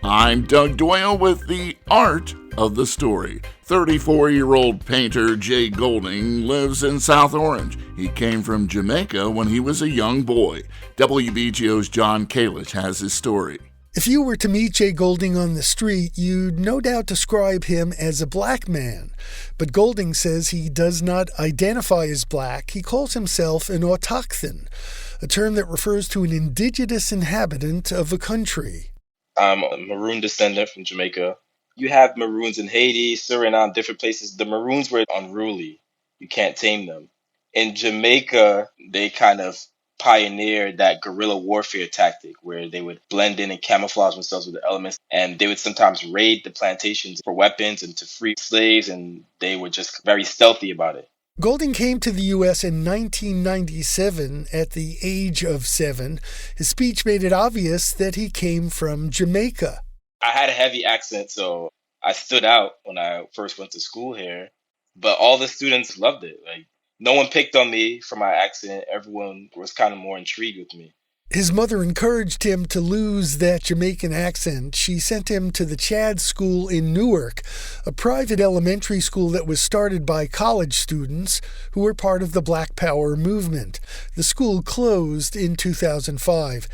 I'm Doug Doyle with the art of the story. 34-year-old painter Jay Golding lives in South Orange. He came from Jamaica when he was a young boy. WBGO's Jon Kalish has his story. If you were to meet Jay Golding on the street, you'd no doubt describe him as a black man. But Golding says he does not identify as black. He calls himself an autochthon, a term that refers to an indigenous inhabitant of a country. I'm a maroon descendant from Jamaica. You have maroons in Haiti, Suriname, different places. The maroons were unruly. You can't tame them. In Jamaica, they kind of pioneered that guerrilla warfare tactic where they would blend in and camouflage themselves with the elements. And they would sometimes raid the plantations for weapons and to free slaves. And they were just very stealthy about it. Golding came to the U.S. in 1997 at the age of 7. His speech made it obvious that he came from Jamaica. I had a heavy accent, so I stood out when I first went to school here. But all the students loved it. Like, no one picked on me for my accent. Everyone was kind of more intrigued with me. His mother encouraged him to lose that Jamaican accent. She sent him to the Chad School in Newark, a private elementary school that was started by college students who were part of the Black Power movement. The school closed in 2005.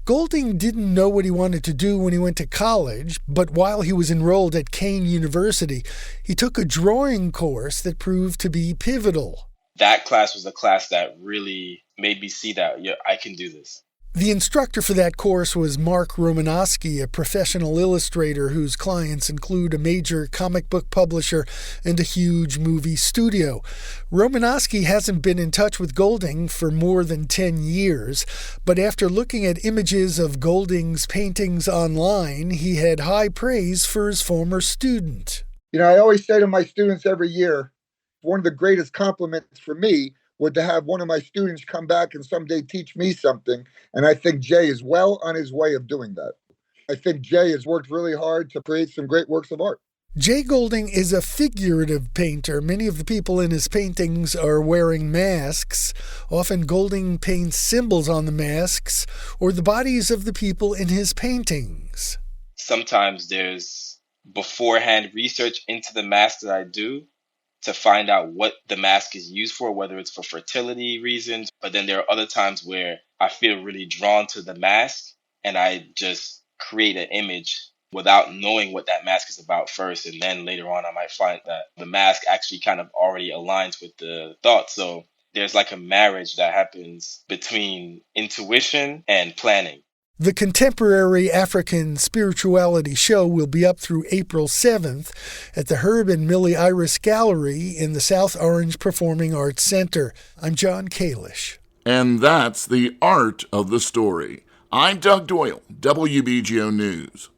Golding didn't know what he wanted to do when he went to college, but while he was enrolled at Kane University, he took a drawing course that proved to be pivotal. That class was a class that really made me see that, yeah, I can do this. The instructor for that course was Mark Romanowski, a professional illustrator whose clients include a major comic book publisher and a huge movie studio. Romanowski hasn't been in touch with Golding for more than 10 years, but after looking at images of Golding's paintings online, he had high praise for his former student. I always say to my students every year, one of the greatest compliments for me would to have one of my students come back and someday teach me something. And I think Jay is well on his way of doing that. I think Jay has worked really hard to create some great works of art. Jay Golding is a figurative painter. Many of the people in his paintings are wearing masks. Often Golding paints symbols on the masks or the bodies of the people in his paintings. Sometimes there's beforehand research into the mask that I do to find out what the mask is used for, whether it's for fertility reasons. But then there are other times where I feel really drawn to the mask and I just create an image without knowing what that mask is about first. And then later on, I might find that the mask actually kind of already aligns with the thought. So there's like a marriage that happens between intuition and planning. The Contemporary African Spirituality Show will be up through April 7th at the Herb and Millie Iris Gallery in the South Orange Performing Arts Center. I'm Jon Kalish. And that's the art of the story. I'm Doug Doyle, WBGO News.